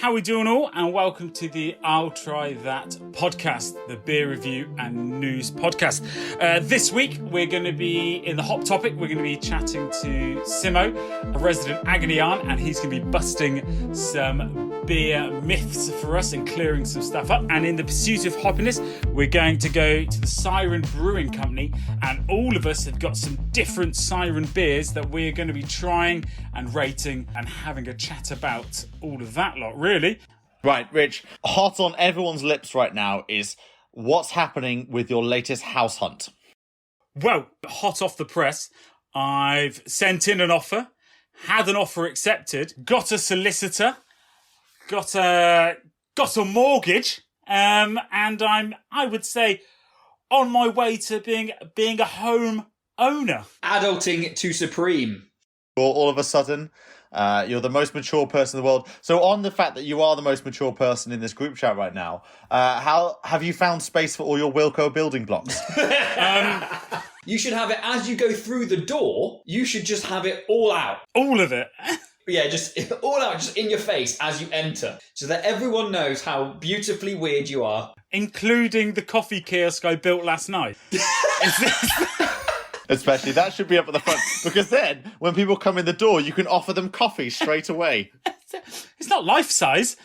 how we doing all? And welcome to the I'll Try That podcast, the beer review and news podcast. This week, we're going to be in the hot topic. We're going to be chatting to Simmo, a resident agony aunt, and he's going to be busting some beer myths for us and clearing some stuff up. And in the pursuit of hoppiness, we're going to go to the Siren Brewing Company, and all of us have got some different Siren beers that we're going to be trying and rating and having a chat about all of that lot, really. Right, Rich, hot on everyone's lips right now is what's happening with your latest house hunt. Well, hot off the press, I've sent in an offer, had an offer accepted, got a solicitor, got a mortgage, and I would say, on my way to being a home owner. Adulting to supreme. All of a sudden, you're the most mature person in the world. So on the fact that you are the most mature person in this group chat right now, how have you found space for all your Wilco building blocks? You should have it as you go through the door. You should just have it all out. All of it. Yeah, just all out, just in your face as you enter, so that everyone knows how beautifully weird you are. Including the coffee kiosk I built last night. Especially, that should be up at the front, because then, when people come in the door, you can offer them coffee straight away. It's not life size.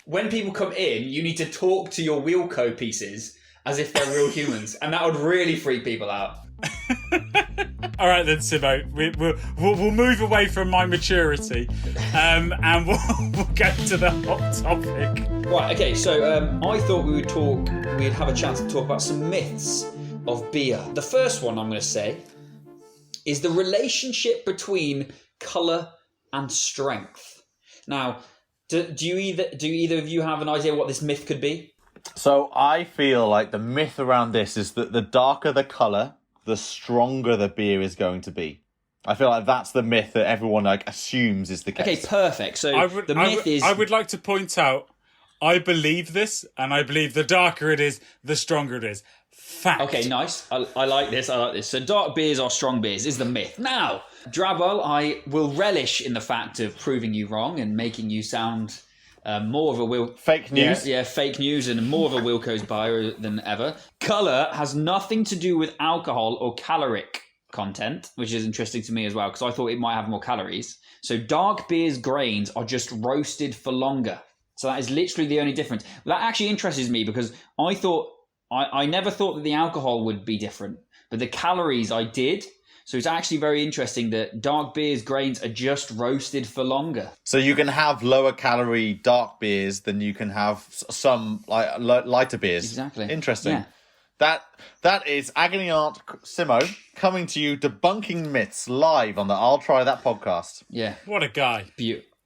When people come in, you need to talk to your Wilco pieces as if they're real humans, and that would really freak people out. All right then, Simmo, we'll move away from my maturity, and we'll get to the hot topic. Right, okay, so I thought we'd have a chance to talk about some myths of beer. The first one I'm going to say is the relationship between colour and strength. Now, do either of you have an idea what this myth could be? So I feel like the myth around this is that the darker the colour, the stronger the beer is going to be. I feel like that's the myth that everyone assumes is the case. Okay, perfect. So the myth is... I would like to point out, I believe this, and I believe the darker it is, the stronger it is. Fact. Okay, nice. I like this. So dark beers are strong beers is the myth. Now, Drabwell, I will relish in the fact of proving you wrong and making you sound more of a fake news. Yeah, fake news and more of a Wilco's buyer than ever. Colour has nothing to do with alcohol or caloric content, which is interesting to me as well, because I thought it might have more calories. So dark beers' grains are just roasted for longer. So that is literally the only difference. That actually interests me because I never thought that the alcohol would be different, but the calories I did. So it's actually very interesting that dark beers' grains are just roasted for longer. So you can have lower calorie dark beers than you can have some lighter beers. Exactly. Interesting. Yeah. That is Agony Aunt Simmo coming to you, debunking myths live on the I'll Try That podcast. Yeah. What a guy.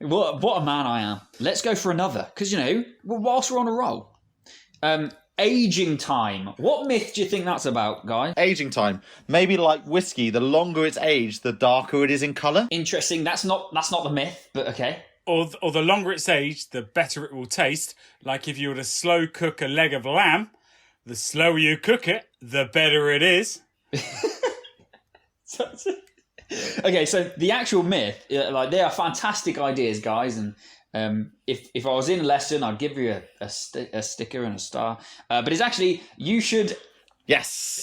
What a man I am. Let's go for another, because, whilst we're on a roll. Aging time. What myth do you think that's about, Guy? Aging time. Maybe like whiskey, the longer it's aged, the darker it is in colour. Interesting. That's not the myth, but okay. Or the longer it's aged, the better it will taste. Like if you were to slow cook a leg of lamb, the slower you cook it, the better it is. Okay, so the actual myth, they are fantastic ideas, guys, and if I was in a lesson, I'd give you a sticker and a star. But it's actually, you should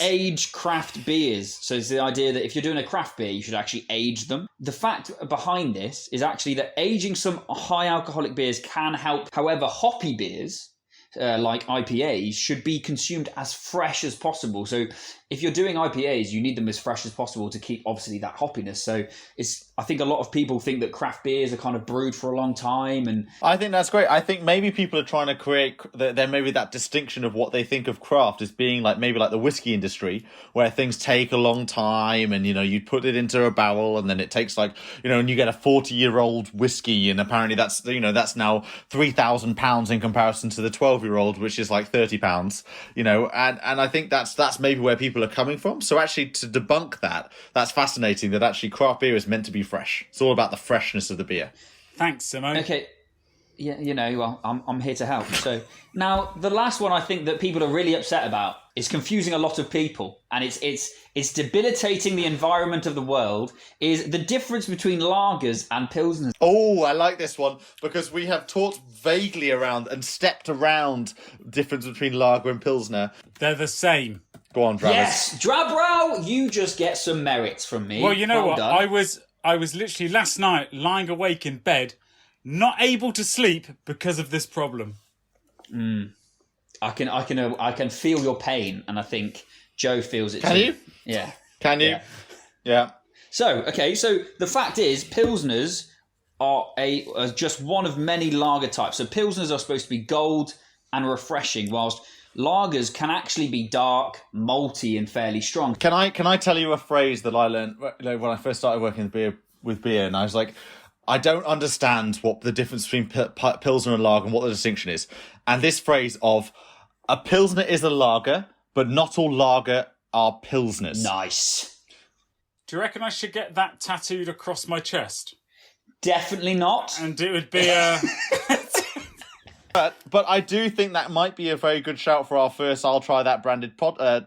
age craft beers. So it's the idea that if you're doing a craft beer, you should actually age them. The fact behind this is actually that aging some high alcoholic beers can help. However, hoppy beers, like IPAs, should be consumed as fresh as possible. So if you're doing IPAs, you need them as fresh as possible to keep, obviously, that hoppiness. So I think a lot of people think that craft beers are kind of brewed for a long time. And I think that's great. I think maybe people are trying to create there maybe that distinction of what they think of craft as being like maybe like the whiskey industry, where things take a long time and, you put it into a barrel and then it takes and you get a 40-year-old whiskey, and apparently that's now £3,000 in comparison to the 12-year-old, which is like £30, and I think that's maybe where people are coming from. So actually, to debunk that's fascinating that actually craft beer is meant to be fresh. It's all about the freshness of the beer. Thanks, Simmo. Okay. yeah, well, I'm here to help. So now the last one I think that people are really upset about is confusing a lot of people, and it's debilitating the environment of the world. Is the difference between lagers and pilsners? Oh, I like this one because we have talked vaguely around and stepped around the difference between lager and pilsner. They're the same. Go on, Travis. Yes, Drabrow, you just get some merits from me. Well, you know what? Done. I was literally last night lying awake in bed, not able to sleep because of this problem. I can feel your pain, and I think Joe feels it too. Can you? Yeah. Can you? Yeah. So the fact is, pilsners are just one of many lager types. So pilsners are supposed to be gold and refreshing, whilst lagers can actually be dark, malty, and fairly strong. Can I tell you a phrase that I learned when I first started working with beer, and I was like, I don't understand what the difference between pilsner and lager and what the distinction is. And this phrase of a pilsner is a lager, but not all lager are pilsners. Nice. Do you reckon I should get that tattooed across my chest? Definitely not. And it would be a... But I do think that might be a very good shout for our first I'll Try That branded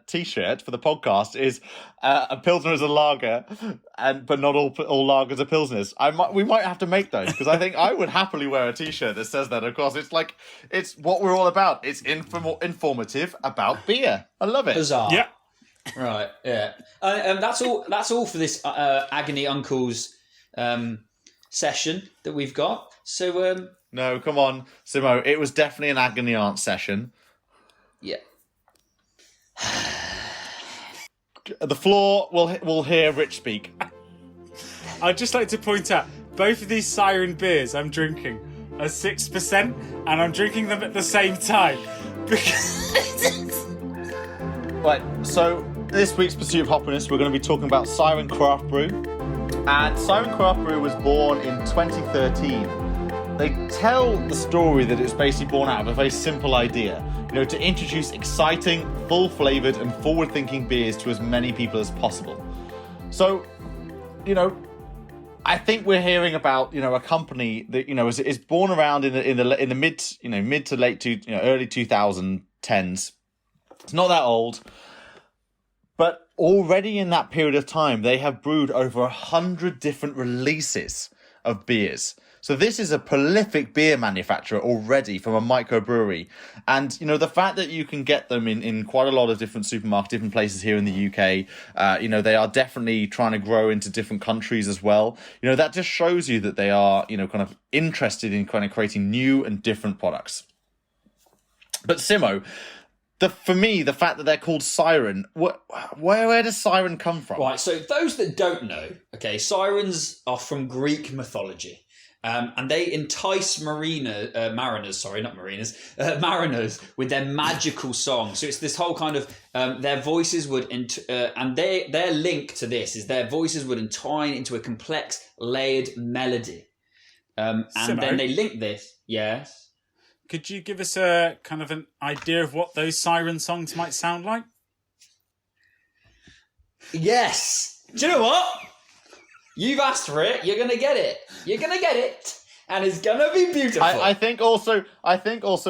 t-shirt for the podcast is a pilsner is a lager, but not all lagers are pilsners. We might have to make those because I think I would happily wear a t-shirt that says that. Of course, it's what we're all about. It's informative about beer. I love it. Bizarre. Yeah. Right. Yeah. That's all. That's all for this Agony Uncles session that we've got. So. No, come on, Simmo. It was definitely an agony aunt session. Yeah. The floor will hear Rich speak. I'd just like to point out, both of these Siren beers I'm drinking are 6%, and I'm drinking them at the same time. Right, so this week's Pursuit of Hoppiness, we're going to be talking about Siren Craft Brew. And Siren Craft Brew was born in 2013. They tell the story that it's basically born out of a very simple idea, to introduce exciting, full-flavoured and forward-thinking beers to as many people as possible. So, I think we're hearing about, a company that, is born around in the mid to late early 2010s. It's not that old, but already in that period of time, they have brewed over 100 different releases of beers. So this is a prolific beer manufacturer already from a microbrewery. And, the fact that you can get them in quite a lot of different supermarkets, different places here in the UK, they are definitely trying to grow into different countries as well. That just shows you that they are, kind of interested in kind of creating new and different products. But Simmo, for me, the fact that they're called Siren, where does Siren come from? Right, so those that don't know, sirens are from Greek mythology. And they entice mariners with their magical song. So it's this whole kind of their voices would and their link to this is their voices would entwine into a complex layered melody. And Simmo, then they link this. Yes. Could you give us a kind of an idea of what those Siren songs might sound like? Yes. Do you know what? You've asked for it. You're gonna get it. You're gonna get it, and it's gonna be beautiful. I think also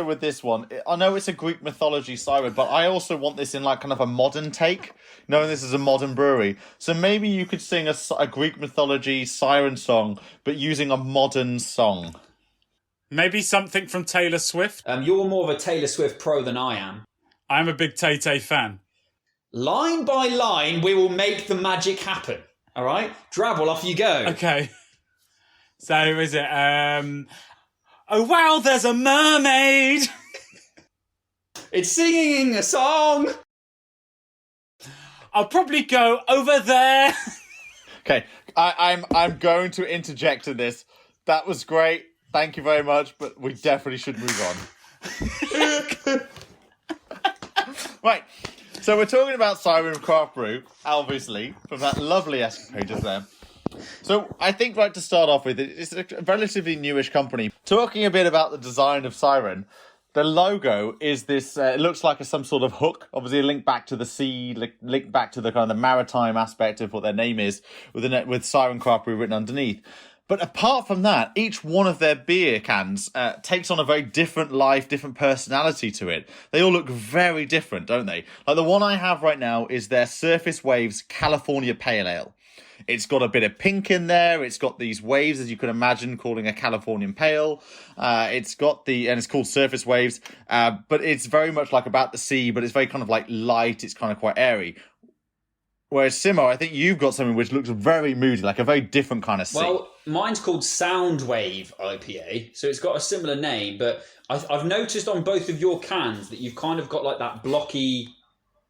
with this one, I know it's a Greek mythology siren, but I also want this in like kind of a modern take, knowing this is a modern brewery. So maybe you could sing a Greek mythology siren song, but using a modern song. Maybe something from Taylor Swift. You're more of a Taylor Swift pro than I am. I'm a big Tay-Tay fan. Line by line, we will make the magic happen. All right, Drabble, off you go. Okay. So is it? Oh wow, there's a mermaid. It's singing a song. I'll probably go over there. Okay, I'm going to interject in this. That was great. Thank you very much, but we definitely should move on. Right. So we're talking about Siren Craft Brew, obviously, from that lovely escapade just there. So I think right to start off with, it's a relatively newish company. Talking a bit about the design of Siren, the logo is this, it looks like some sort of hook, obviously a link back to the sea, link back to the kind of the maritime aspect of what their name is, with Siren Craft Brew written underneath. But apart from that, each one of their beer cans takes on a very different life, different personality to it. They all look very different, don't they? Like the one I have right now is their Surface Waves California Pale Ale. It's got a bit of pink in there. It's got these waves, as you can imagine, calling a Californian Pale. And it's called Surface Waves. But it's very much like about the sea, but it's very kind of like light. It's kind of quite airy. Whereas Simmo, I think you've got something which looks very moody, like a very different kind of sea. Well, mine's called Soundwave IPA, so it's got a similar name, but I've noticed on both of your cans that you've kind of got like that blocky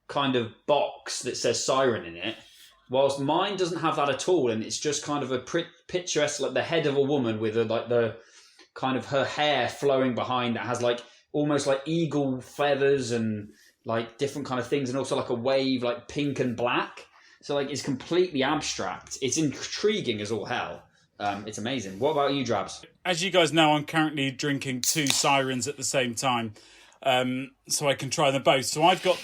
kind of box that says Siren in it, whilst mine doesn't have that at all, and it's just kind of a picturesque, like the head of a woman with the kind of her hair flowing behind that has like almost like eagle feathers and like different kind of things, and also like a wave like pink and black. So like it's completely abstract. It's intriguing as all hell. It's amazing. What about you, Drabs? As you guys know, I'm currently drinking 2 Sirens at the same time, so I can try them both. So I've got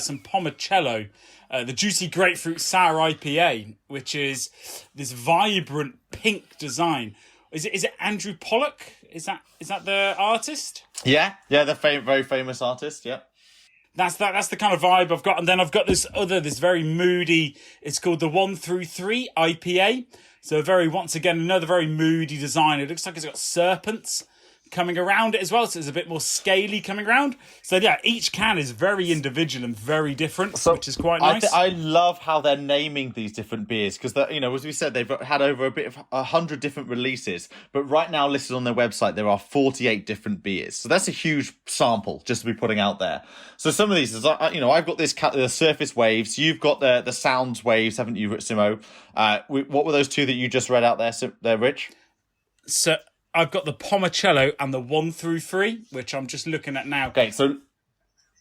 some Pomacello, the Juicy Grapefruit Sour IPA, which is this vibrant pink design. Is it Andrew Pollock? Is that the artist? Yeah, the very famous artist. Yeah. That's the kind of vibe I've got. And then I've got this very moody, it's called the 1 through 3 IPA. So another very moody design. It looks like it's got serpents coming around it as well. So it's a bit more scaly coming around. So yeah, each can is very individual and very different, which is quite nice. I love how they're naming these different beers because, as we said, they've had over 100 different releases. But right now, listed on their website, there are 48 different beers. So that's a huge sample just to be putting out there. So some of these, I've got the Surface Waves. You've got the Sounds Waves, haven't you, Simmo? What were those 2 that you just read out there, Rich? So I've got the Pomacello and the 1 through 3, which I'm just looking at now. Okay, so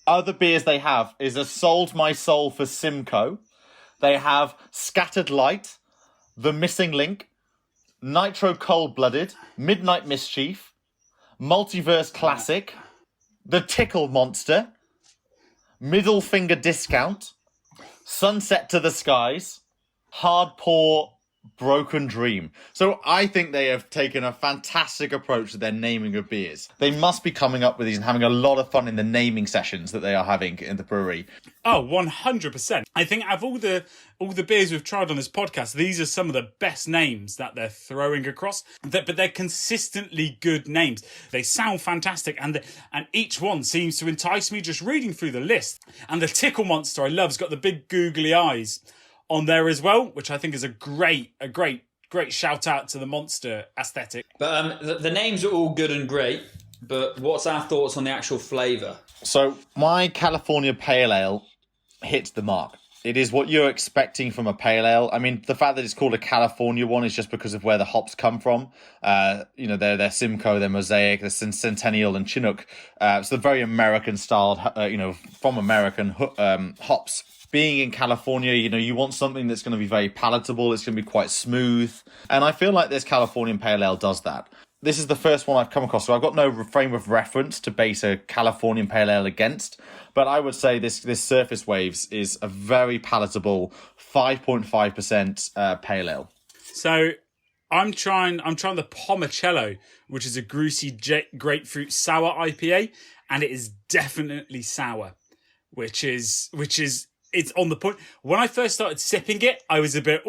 other beers they have is a Sold My Soul for Simcoe. They have Scattered Light, The Missing Link, Nitro Cold Blooded, Midnight Mischief, Multiverse Classic, The Tickle Monster, Middle Finger Discount, Sunset to the Skies, Hard Pour, Broken Dream. So I think they have taken a fantastic approach to their naming of beers. They must be coming up with these and having a lot of fun in the naming sessions that they are having in the brewery. Oh, 100%. I think out of all the beers we've tried on this podcast, these are some of the best names that they're throwing across. But they're consistently good names. They sound fantastic, and each one seems to entice me just reading through the list. And the Tickle Monster I love has got the big googly eyes on there as well, which I think is a great shout out to the monster aesthetic. But the names are all good and great, but what's our thoughts on the actual flavour? So my California Pale Ale hits the mark. It is what you're expecting from a pale ale. I mean, the fact that it's called a California one is just because of where the hops come from. They're Simcoe, they're Mosaic, they're Centennial and Chinook. So they're very American styled, from American hops. Being in California, you want something that's going to be very palatable. It's going to be quite smooth. And I feel like this Californian Pale Ale does that. This is the first one I've come across, so I've got no frame of reference to base a Californian Pale Ale against. But I would say this Surface Waves is a very palatable 5.5% Pale Ale. So I'm trying the Pomacello, which is a greasy grapefruit sour IPA, and it is definitely sour, which is it's on the point. When I first started sipping it, I was a bit,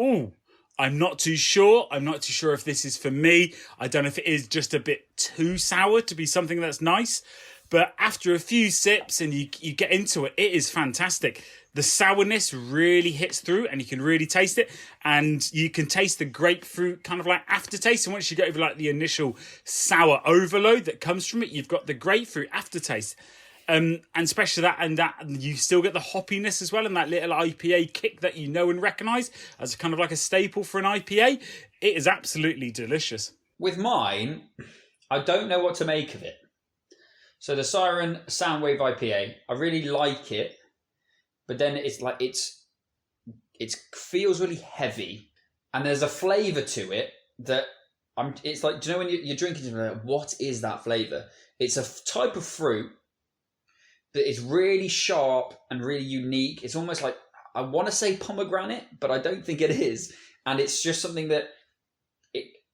I'm not too sure. I'm not too sure if this is for me. I don't know if it is just a bit too sour to be something that's nice. But after a few sips and you get into it, it is fantastic. The sourness really hits through and you can really taste it. And you can taste the grapefruit kind of like aftertaste. And once you get over like the initial sour overload that comes from it, you've got the grapefruit aftertaste. And especially that you still get the hoppiness as well, and that little IPA kick that you know and recognise as kind of like a staple for an IPA. It is absolutely delicious. With mine, I don't know what to make of it. So the Siren Soundwave IPA, I really like it, but then it's like it feels really heavy, and there's a flavour to it that it's like, do you know when you're drinking something like, what is that flavour? It's a type of fruit that is really sharp and really unique. It's almost like, I want to say pomegranate, but I don't think it is. And it's just something that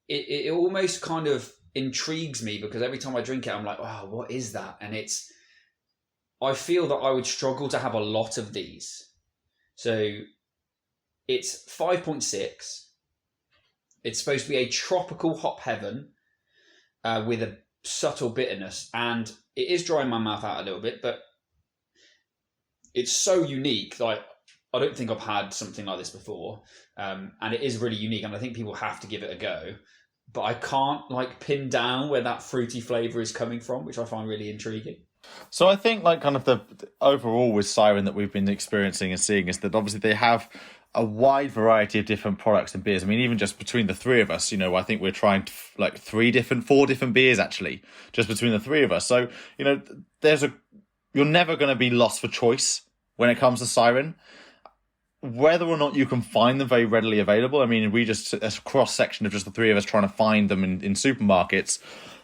it almost kind of intrigues me, because every time I drink it, I'm like, oh, what is that? And I feel that I would struggle to have a lot of these. So it's 5.6. It's supposed to be a tropical hop heaven with a subtle bitterness, and it is drying my mouth out a little bit, but it's so unique. Like, I don't think I've had something like this before, and it is really unique, and I think people have to give it a go. But I can't like pin down where that fruity flavour is coming from, which I find really intriguing. So I think like kind of the overall with Siren that we've been experiencing and seeing is that obviously they have a wide variety of different products and beers. I mean, even just between the three of us, I think we're trying like 4 different beers actually, just between the three of us. So, you're never going to be lost for choice when it comes to Siren. Whether or not you can find them very readily available, I mean, we just a cross section of just the three of us trying to find them in supermarkets.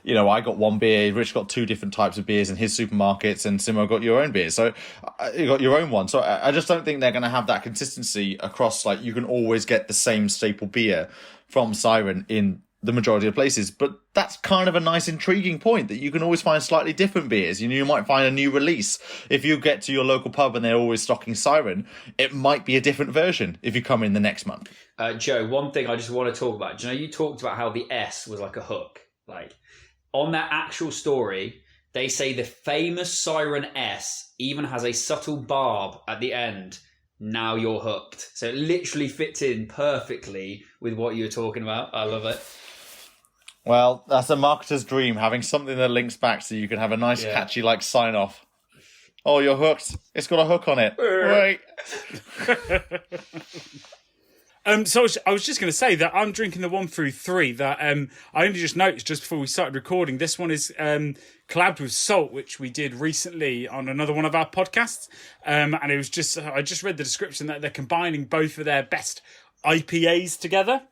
I got one beer, Rich got 2 different types of beers in his supermarkets, and Simmo got your own beer. So you got your own one. So I just don't think they're going to have that consistency across, like, you can always get the same staple beer from Siren in the majority of places. But that's kind of a nice, intriguing point, that you can always find slightly different beers. You might find a new release. If you get to your local pub and they're always stocking Siren, it might be a different version if you come in the next month. Joe, one thing I just want to talk about. Do you talked about how the S was like a hook? Like, on that actual story, they say the famous Siren S even has a subtle barb at the end. Now you're hooked. So it literally fits in perfectly with what you were talking about. I love it. Well, that's a marketer's dream, having something that links back so you can have a nice, catchy, like, sign-off. Oh, you're hooked. It's got a hook on it. Right. So I was just going to say that I'm drinking the 1 through 3 that I only just noticed just before we started recording. This one is collabed with Salt, which we did recently on another one of our podcasts. And it was I just read the description that they're combining both of their best IPAs together,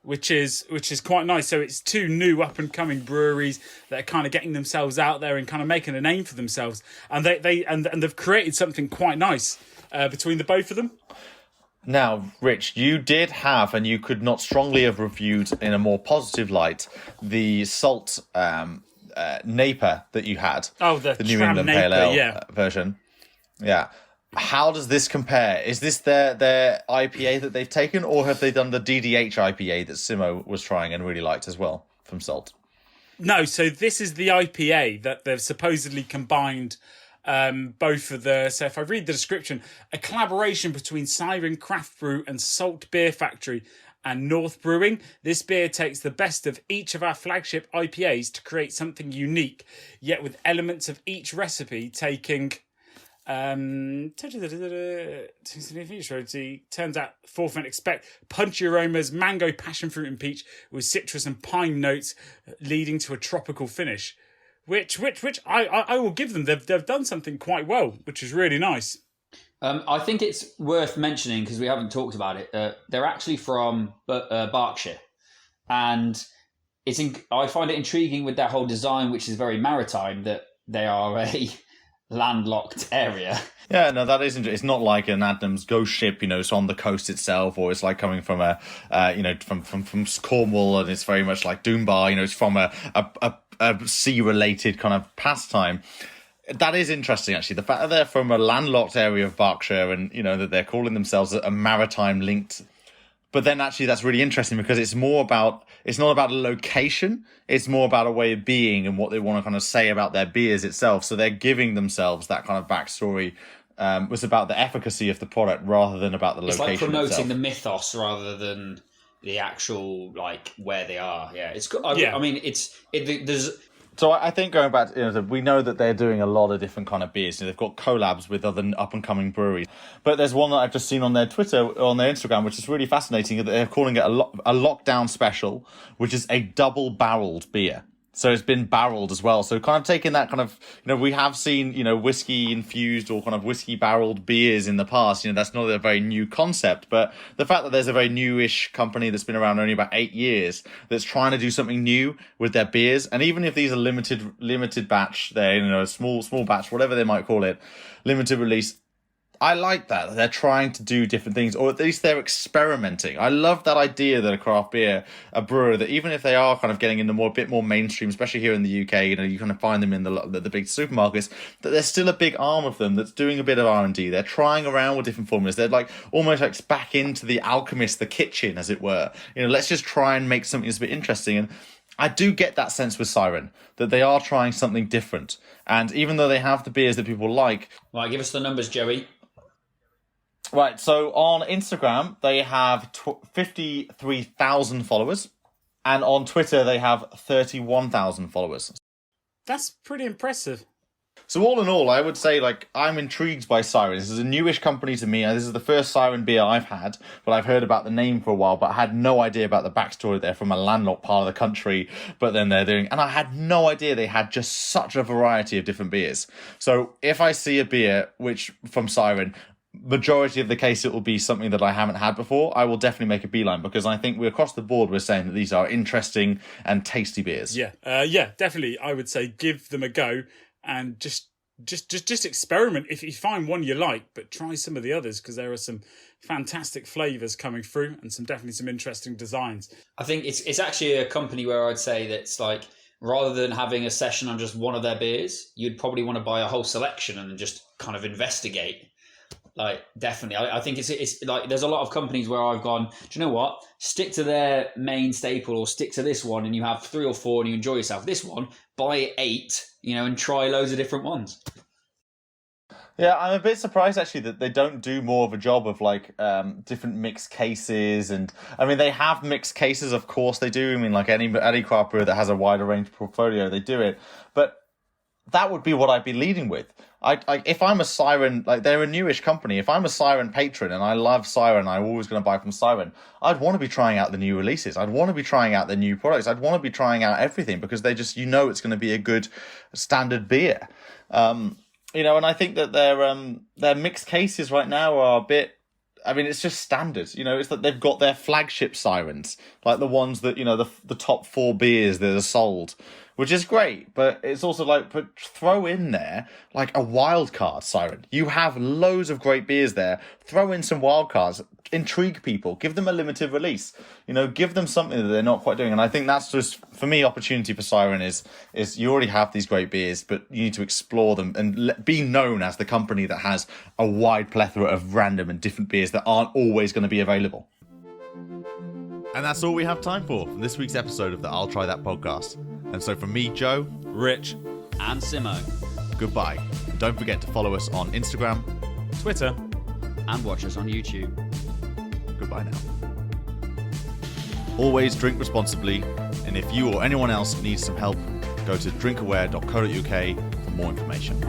which is quite nice. So it's 2 new up and coming breweries that are kind of getting themselves out there and kind of making a name for themselves. And they've created something quite nice between the both of them. Now, Rich, you did have, and you could not strongly have reviewed in a more positive light, the Salt Naper that you had. Oh, the New Tram England Naper, Pale Ale yeah. version. Yeah. How does this compare? Is this their IPA that they've taken, or have they done the DDH IPA that Simmo was trying and really liked as well from Salt? No, so this is the IPA that they've supposedly combined both of the... So if I read the description, a collaboration between Siren Craft Brew and Salt Beer Factory and North Brewing. This beer takes the best of each of our flagship IPAs to create something unique, yet with elements of each recipe taking... turns out fourth and expect punchy aromas, mango, passion fruit and peach with citrus and pine notes leading to a tropical finish, which I will give them. They've done something quite well, which is really nice. I think it's worth mentioning, because we haven't talked about it. They're actually from Berkshire, and I find it intriguing with their whole design, which is very maritime, that they are a landlocked area. Yeah, no, that isn't. It's not like an Adnams ghost ship, it's on the coast itself, or it's like coming from from Cornwall, and it's very much like Doombar. It's from a sea-related kind of pastime. That is interesting, actually. The fact that they're from a landlocked area of Berkshire, and that they're calling themselves a maritime linked. But then actually that's really interesting, because it's not about a location, it's more about a way of being and what they want to kind of say about their beers itself. So they're giving themselves that kind of backstory. Was about the efficacy of the product rather than about the location. It's like promoting itself. the mythos rather than the actual, like, where they are. Yeah, it's good. Yeah. I mean, there's... So I think going back, we know that they're doing a lot of different kind of beers. They've got collabs with other up-and-coming breweries. But there's one that I've just seen on their Twitter, on their Instagram, which is really fascinating. That they're calling it a lockdown special, which is a double-barreled beer. So it's been barreled as well. So kind of taking that kind of, we have seen, whiskey infused or kind of whiskey barreled beers in the past. That's not a very new concept, but the fact that there's a very newish company that's been around only about 8 years that's trying to do something new with their beers. And even if these are limited batch, they're, a small batch, whatever they might call it, limited release, I like that. They're trying to do different things, or at least they're experimenting. I love that idea that a craft beer, a brewer, that even if they are kind of getting into a bit more mainstream, especially here in the UK, you kind of find them in the big supermarkets, that there's still a big arm of them that's doing a bit of R&D. They're trying around with different formulas. They're like almost like back into the alchemist, the kitchen, as it were. Let's just try and make something that's a bit interesting. And I do get that sense with Siren, that they are trying something different. And even though they have the beers that people like... Right, give us the numbers, Joey. Right, so on Instagram, they have 53,000 followers. And on Twitter, they have 31,000 followers. That's pretty impressive. So all in all, I would say, I'm intrigued by Siren. This is a newish company to me. This is the first Siren beer I've had, but I've heard about the name for a while, but I had no idea about the backstory. They're from a landlocked part of the country, but then and I had no idea they had just such a variety of different beers. So if I see a beer, from Siren, majority of the case it will be something that I haven't had before, I will definitely make a beeline, because I think across the board we're saying that these are interesting and tasty beers. Yeah, definitely. I would say give them a go. And just experiment if you find one you like, but try some of the others, because there are some fantastic flavours coming through and definitely some interesting designs. I think it's actually a company where I'd say that's like, rather than having a session on just one of their beers, you'd probably want to buy a whole selection and just kind of investigate. Definitely. I think it's like there's a lot of companies where I've gone, do you know what? Stick to their main staple or stick to this one, and you have 3 or 4 and you enjoy yourself. This one, buy 8, and try loads of different ones. Yeah, I'm a bit surprised actually that they don't do more of a job of different mixed cases, and I mean they have mixed cases, of course they do. I mean, like any craft brewer that has a wider range portfolio, they do it, but that would be what I'd be leading with. If I'm a Siren, they're a newish company. If I'm a Siren patron and I love Siren, I'm always going to buy from Siren. I'd want to be trying out the new releases. I'd want to be trying out the new products. I'd want to be trying out everything, because they just, it's going to be a good standard beer. And I think that their mixed cases right now are a bit. I mean, it's just standard. It's that they've got their flagship Sirens, like the ones that the top 4 beers that are sold, which is great, but it's also but throw in there a wild card Siren. You have loads of great beers there. Throw in some wild cards, intrigue people, give them a limited release. Give them something that they're not quite doing. And I think that's just, for me, opportunity for Siren is you already have these great beers, but you need to explore them and be known as the company that has a wide plethora of random and different beers that aren't always going to be available. And that's all we have time for this week's episode of the I'll Try That podcast. And so from me, Joe, Rich, and Simmo, goodbye. And don't forget to follow us on Instagram, Twitter, and watch us on YouTube. Goodbye now. Always drink responsibly, and if you or anyone else needs some help, go to drinkaware.co.uk for more information.